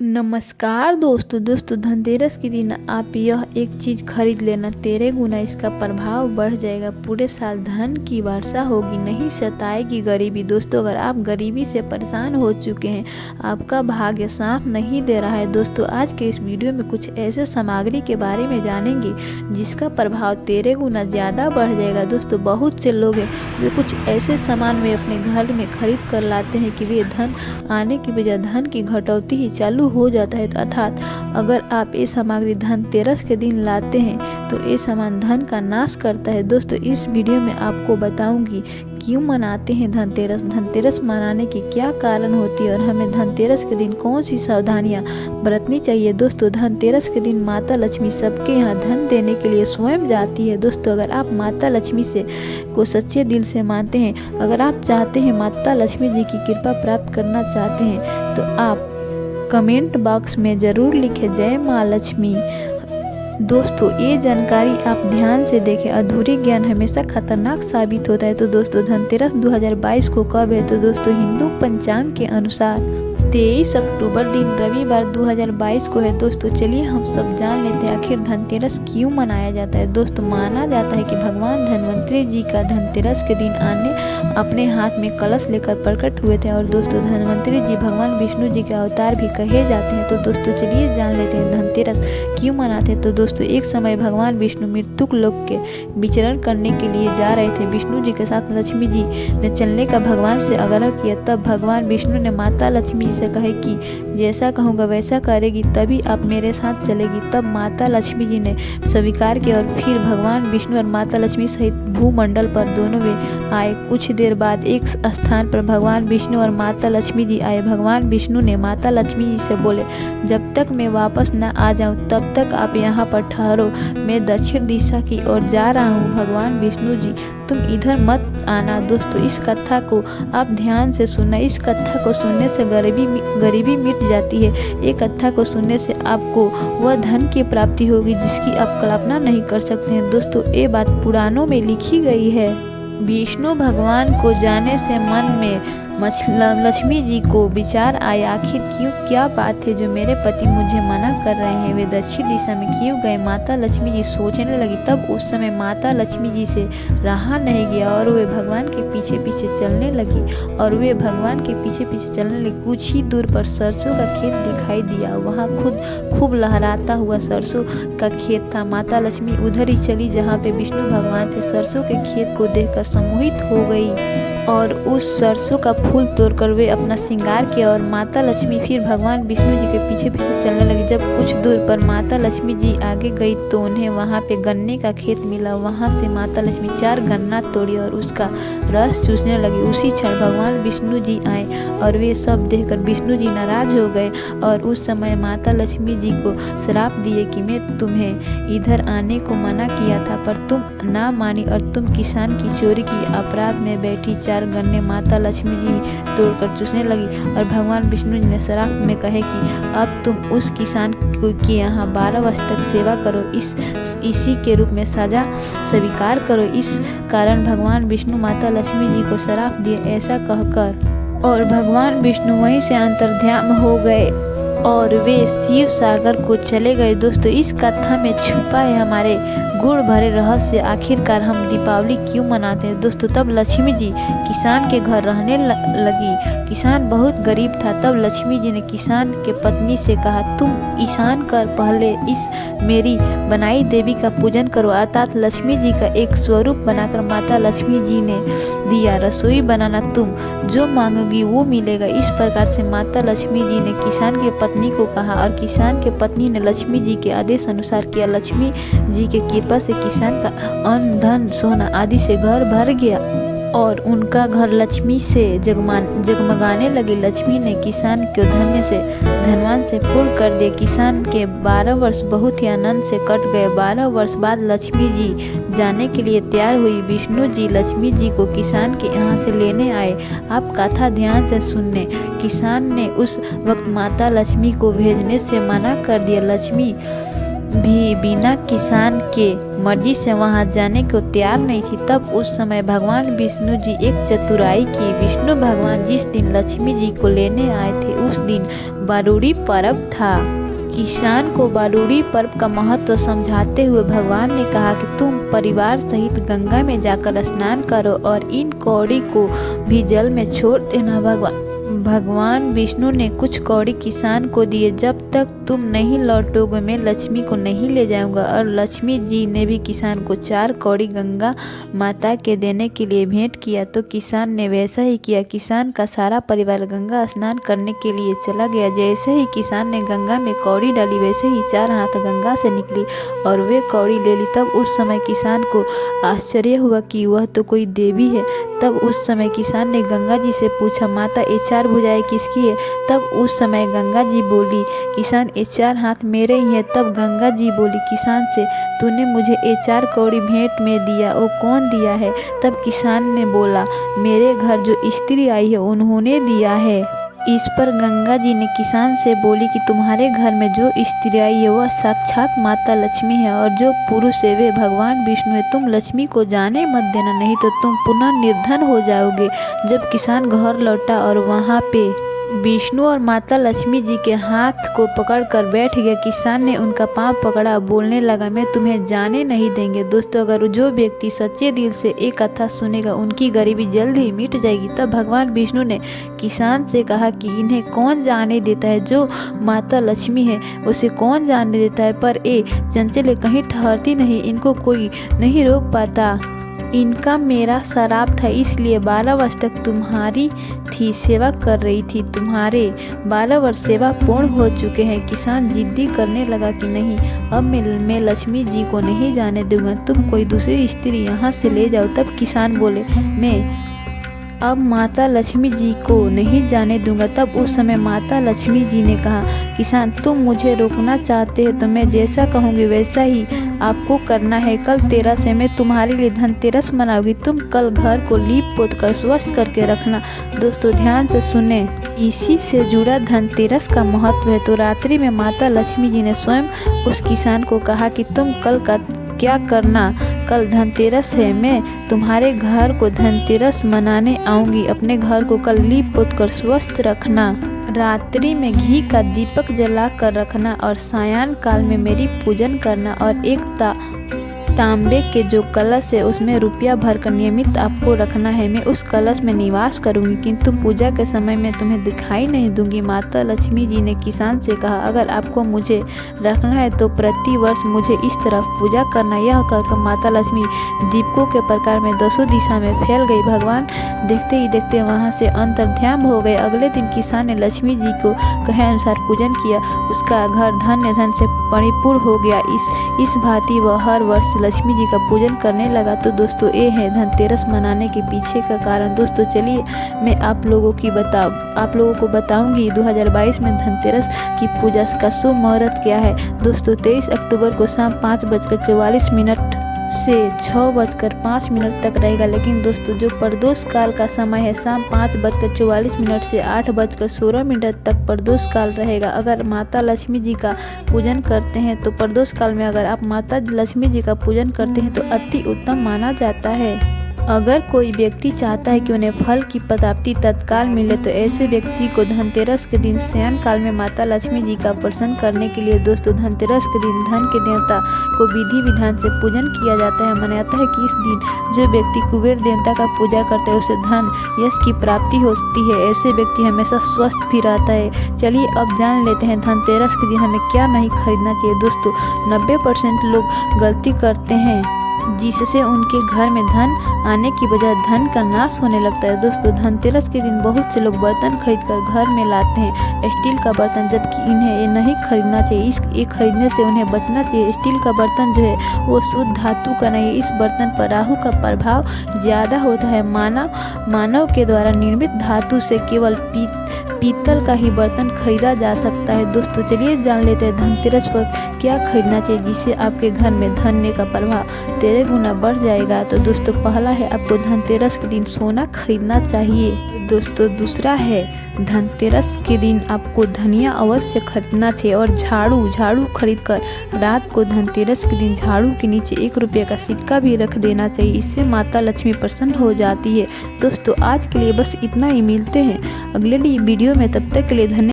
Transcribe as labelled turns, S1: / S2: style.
S1: नमस्कार दोस्तों धनतेरस के दिन आप यह एक चीज़ खरीद लेना, 13 गुना इसका प्रभाव बढ़ जाएगा। पूरे साल धन की वर्षा होगी, नहीं सताएगी गरीबी। दोस्तों, अगर आप गरीबी से परेशान हो चुके हैं, आपका भाग्य साथ नहीं दे रहा है, दोस्तों आज के इस वीडियो में कुछ ऐसे सामग्री के बारे में जानेंगे जिसका प्रभाव 13 गुना ज़्यादा बढ़ जाएगा। दोस्तों, बहुत से लोग हैं जो कुछ ऐसे सामान वे अपने घर में खरीद कर लाते हैं कि वे धन आने की बजाय धन की घटौती ही चालू हो जाता है। अर्थात अगर आप ये सामग्री धनतेरस के दिन लाते हैं तो ये सामान धन का नाश करता है। दोस्तों, इस वीडियो में आपको बताऊंगी क्यों मनाते हैं धनतेरस, धनतेरस मनाने की क्या कारण होती है और हमें धनतेरस के दिन कौन सी सावधानियां बरतनी चाहिए। दोस्तों, धनतेरस के दिन माता लक्ष्मी सबके यहाँ धन देने के लिए स्वयं जाती है। दोस्तों, अगर आप माता लक्ष्मी से को सच्चे दिल से मानते हैं, अगर आप चाहते हैं माता लक्ष्मी जी की कृपा प्राप्त करना चाहते हैं, तो आप कमेंट बॉक्स में ज़रूर लिखें जय माँ लक्ष्मी। दोस्तों, ये जानकारी आप ध्यान से देखें, अधूरी ज्ञान हमेशा खतरनाक साबित होता है। तो दोस्तों, धनतेरस 2022 को कब है? तो दोस्तों, हिंदू पंचांग के अनुसार 23 अक्टूबर दिन रविवार 2022 को है। दोस्तों, चलिए हम सब जान लेते हैं आखिर धनतेरस क्यों मनाया जाता है। दोस्तों, माना जाता है कि भगवान धन्वंतरी जी का धनतेरस के दिन अपने हाथ में कलश लेकर प्रकट हुए थे और दोस्तों, धन्वंतरी जी भगवान विष्णु जी के अवतार भी कहे जाते हैं। तो दोस्तों, चलिए जान लेते हैं धनतेरस क्यों मनाते हैं। तो दोस्तों, एक समय भगवान विष्णु मृत्युक लोक के विचरण करने के लिए जा रहे थे। विष्णु जी के साथ लक्ष्मी जी ने चलने का भगवान से आग्रह किया। तब भगवान विष्णु ने माता लक्ष्मी जी से कहे कि जैसा कहूँगा वैसा करेगी, तभी आप मेरे साथ चलेगी। तब माता लक्ष्मी जी ने स्वीकार किया और फिर भगवान विष्णु और माता लक्ष्मी सहित भूमंडल पर दोनों वे आए। कुछ देर बाद एक स्थान पर भगवान विष्णु और माता लक्ष्मी जी आए। भगवान विष्णु ने माता लक्ष्मी जी से बोले, जब तक मैं वापस न आ जाऊं तब तक आप यहाँ पर ठहरो, मैं दक्षिण दिशा की ओर जा रहा हूँ। भगवान विष्णु जी, तुम इधर मत आना। दोस्तों, इस कथा को आप ध्यान से सुनना। इस कथा को सुनने से गरीबी मिट जाती है। ये कथा को सुनने से आपको वह धन की प्राप्ति होगी जिसकी आप कल्पना नहीं कर सकते हैं। दोस्तों, ये बात पुराणों में लिखी गई है। विष्णु भगवान को जाने से मन में लक्ष्मी जी को विचार आया, आखिर क्या बात है जो मेरे पति मुझे मना कर रहे हैं, वे दक्षिण दिशा में क्यों गए। माता लक्ष्मी जी सोचने लगी। तब उस समय माता लक्ष्मी जी से रहा नहीं गया और वे भगवान के पीछे पीछे चलने लगी। कुछ ही दूर पर सरसों का खेत दिखाई दिया। वहाँ खूब लहराता हुआ सरसों का खेत था। माता लक्ष्मी उधर ही चली जहाँ पे विष्णु भगवान थे। सरसों के खेत को देखकर सम्मोहित हो गई और उस सरसों का फूल तोड़कर वे अपना श्रृंगार किया और माता लक्ष्मी फिर भगवान विष्णु जी के पीछे पीछे चलने लगी। जब कुछ दूर पर माता लक्ष्मी जी आगे गई तो उन्हें वहाँ पे गन्ने का खेत मिला। वहाँ से माता लक्ष्मी 4 गन्ना तोड़ी और उसका रस चूसने लगी। उसी क्षण भगवान विष्णु जी आए और वे सब देखकर विष्णु जी नाराज हो गए और उस समय माता लक्ष्मी जी को श्राप दिए कि मैं तुम्हें इधर आने को मना किया था, पर तुम ना मानी और तुम किसान की चोरी की अपराध में बैठी 4 गन्ने माता लक्ष्मी जी तोड़कर चूसने लगी। और भगवान विष्णु जी ने श्राप में कहे कि अब तुम उस किसान की यहाँ 12 वर्ष तक सेवा करो, इसी के रूप में सजा स्वीकार करो। इस कारण भगवान विष्णु माता लक्ष्मी जी को श्राप दिए, ऐसा कहकर और भगवान विष्णु वहीं से अंतर्ध्यान हो गए और वे शिव सागर को चले गए। दोस्तों, इस कथा में छुपा है हमारे गुण भरे रहस्य। आखिरकार हम दीपावली क्यों मनाते हैं। दोस्तों, तब लक्ष्मी जी किसान के घर रहने लगी। किसान बहुत गरीब था। तब लक्ष्मी जी ने किसान के पत्नी से कहा, तुम ईशान कर पहले इस मेरी बनाई देवी का पूजन करो। अर्थात लक्ष्मी जी का एक स्वरूप बनाकर माता लक्ष्मी जी ने दिया। रसोई बनाना, तुम जो मांगोगी वो मिलेगा। इस प्रकार से माता लक्ष्मी जी ने किसान के पत्नी को कहा और किसान के पत्नी ने लक्ष्मी जी के आदेश अनुसार किया। लक्ष्मी जी के कृपा से किसान का अन्न धन सोना आदि से घर भर गया और उनका घर लक्ष्मी से जगमगाने लगी। लक्ष्मी ने किसान को धनवान से पूर्ण कर दिया। किसान के 12 वर्ष बहुत ही आनंद से कट गए। 12 वर्ष बाद लक्ष्मी जी जाने के लिए तैयार हुई। विष्णु जी लक्ष्मी जी को किसान के यहाँ से लेने आए। आप कथा ध्यान से सुनने। किसान ने उस वक्त माता लक्ष्मी को भेजने से मना कर दिया। लक्ष्मी भी बिना किसान के मर्जी से वहां जाने को तैयार नहीं थी। तब उस समय भगवान विष्णु जी एक चतुराई की। विष्णु भगवान जिस दिन लक्ष्मी जी को लेने आए थे उस दिन बारूदी पर्व था। किसान को बारूदी पर्व का महत्व समझाते हुए भगवान ने कहा कि तुम परिवार सहित गंगा में जाकर स्नान करो और इन कौड़ी को भी जल में छोड़ देना। भगवान विष्णु ने कुछ कौड़ी किसान को दिए, जब तक तुम नहीं लौटोगे मैं लक्ष्मी को नहीं ले जाऊंगा। और लक्ष्मी जी ने भी किसान को 4 कौड़ी गंगा माता के देने के लिए भेंट किया, तो किसान ने वैसा ही किया। किसान का सारा परिवार गंगा स्नान करने के लिए चला गया। जैसे ही किसान ने गंगा में कौड़ी डाली वैसे ही 4 हाथ गंगा से निकली और वे कौड़ी ले ली। तब उस समय किसान को आश्चर्य हुआ कि वह तो कोई देवी है। तब उस समय किसान ने गंगा जी से पूछा, माता ये 4 भुजाएं किसकी है? तब उस समय गंगा जी बोली, किसान ये 4 हाथ मेरे ही हैं। तब गंगा जी बोली किसान से, तूने मुझे ये 4 कौड़ी भेंट में दिया, वो कौन दिया है? तब किसान ने बोला, मेरे घर जो स्त्री आई है उन्होंने दिया है। इस पर गंगा जी ने किसान से बोली कि तुम्हारे घर में जो स्त्री आई है वह साक्षात माता लक्ष्मी है और जो पुरुष है वे भगवान विष्णु है। तुम लक्ष्मी को जाने मत देना, नहीं तो तुम पुनः निर्धन हो जाओगे। जब किसान घर लौटा और वहाँ पे विष्णु और माता लक्ष्मी जी के हाथ को पकड़कर बैठ गया। किसान ने उनका पांव पकड़ा, बोलने लगा, मैं तुम्हें जाने नहीं देंगे। दोस्तों, अगर जो व्यक्ति सच्चे दिल से एक कथा सुनेगा उनकी गरीबी जल्द ही मिट जाएगी। तब भगवान विष्णु ने किसान से कहा कि इन्हें कौन जाने देता है? जो माता लक्ष्मी है उसे कौन जाने देता है? पर ये चंचल कहीं ठहरती नहीं, इनको कोई नहीं रोक पाता। इनका मेरा शराब था, इसलिए 12 वर्ष तक तुम्हारी थी सेवा कर रही थी। तुम्हारे 12 वर्ष सेवा पूर्ण हो चुके हैं। किसान जिद्दी करने लगा कि नहीं, अब मैं लक्ष्मी जी को नहीं जाने दूंगा, तुम कोई दूसरी स्त्री यहाँ से ले जाओ। तब किसान बोले, मैं अब माता लक्ष्मी जी को नहीं जाने दूंगा। तब उस समय माता लक्ष्मी जी ने कहा, किसान तुम मुझे रोकना चाहते हो तो मैं जैसा कहूँगी वैसा ही आपको करना है। कल 13 से मैं तुम्हारे लिए धनतेरस मनाऊंगी। तुम कल घर को लीप पोत कर स्वच्छ करके रखना। दोस्तों ध्यान से सुने, इसी से जुड़ा धनतेरस का महत्व है। तो रात्रि में माता लक्ष्मी जी ने स्वयं उस किसान को कहा कि तुम कल का क्या करना, कल धनतेरस है, मैं तुम्हारे घर को धनतेरस मनाने आऊँगी। अपने घर को कल लीप पोत कर स्वस्थ रखना। रात्रि में घी का दीपक जला कर रखना और सायं काल में मेरी पूजन करना। और एक तांबे के जो कलश है उसमें रुपया भरकर नियमित आपको रखना है। मैं उस कलश में निवास करूंगी, किंतु पूजा के समय में तुम्हें दिखाई नहीं दूंगी। माता लक्ष्मी जी ने किसान से कहा, अगर आपको मुझे रखना है तो प्रति वर्ष मुझे इस तरह पूजा करना। यह कहकर माता लक्ष्मी दीपकों के प्रकार में 10 दिशा में फैल गई। भगवान देखते ही देखते वहाँ से अंतर्ध्यान हो गए। अगले दिन किसान ने लक्ष्मी जी को कहे अनुसार पूजन किया। उसका घर धन्य धन से परिपूर्ण हो गया। इस भांति वह हर वर्ष लक्ष्मी जी का पूजन करने लगा। तो दोस्तों ये है धनतेरस मनाने के पीछे का कारण। दोस्तों चलिए मैं आप लोगों को बताऊंगी 2022 में धनतेरस की पूजा का शुभ मुहूर्त क्या है। दोस्तों 23 अक्टूबर को शाम 5:44 से 6:05 तक रहेगा। लेकिन दोस्तों जो प्रदोष काल का समय है शाम 5:44 से 8:16 तक प्रदोष काल रहेगा। अगर माता लक्ष्मी जी का पूजन करते हैं तो प्रदोष काल में अगर आप माता लक्ष्मी जी का पूजन करते हैं तो अति उत्तम माना जाता है। अगर कोई व्यक्ति चाहता है कि उन्हें फल की प्राप्ति तत्काल मिले तो ऐसे व्यक्ति को धनतेरस के दिन शयन काल में माता लक्ष्मी जी का प्रसन्न करने के लिए दोस्तों धनतेरस के दिन धन के देवता को विधि विधान से पूजन किया जाता है। मान्यता है कि इस दिन जो व्यक्ति कुबेर देवता का पूजा करता है उसे धन यश की प्राप्ति होती है। ऐसे व्यक्ति हमेशा स्वस्थ भी रहता है। चलिए अब जान लेते हैं धनतेरस के दिन हमें क्या नहीं खरीदना चाहिए। दोस्तों 90% लोग गलती करते हैं जिससे उनके घर में धन आने की बजाय धन का नाश होने लगता है। दोस्तों धनतेरस के दिन बहुत से लोग बर्तन खरीदकर घर में लाते हैं, स्टील का बर्तन, जबकि इन्हें ये नहीं खरीदना चाहिए। ये खरीदने से उन्हें बचना चाहिए। स्टील का बर्तन जो है वो शुद्ध धातु का नहीं है। इस बर्तन पर राहु का प्रभाव ज़्यादा होता है। मानव के द्वारा निर्मित धातु से केवल पीतल का ही बर्तन खरीदा जा सकता है। दोस्तों चलिए जान लेते हैं धनतेरस पर क्या खरीदना चाहिए जिससे आपके घर में धन का प्रभाव 13 गुना बढ़ जाएगा। तो दोस्तों पहला है आपको धनतेरस के दिन सोना खरीदना चाहिए। दोस्तों दूसरा है धनतेरस के दिन आपको धनिया अवश्य खरीदना चाहिए और झाड़ू खरीदकर रात को धनतेरस के दिन झाड़ू के नीचे 1 रुपये का सिक्का भी रख देना चाहिए। इससे माता लक्ष्मी प्रसन्न हो जाती है। दोस्तों आज के लिए बस इतना ही, मिलते हैं अगले वीडियो में। तब तक के लिए धन्यवाद।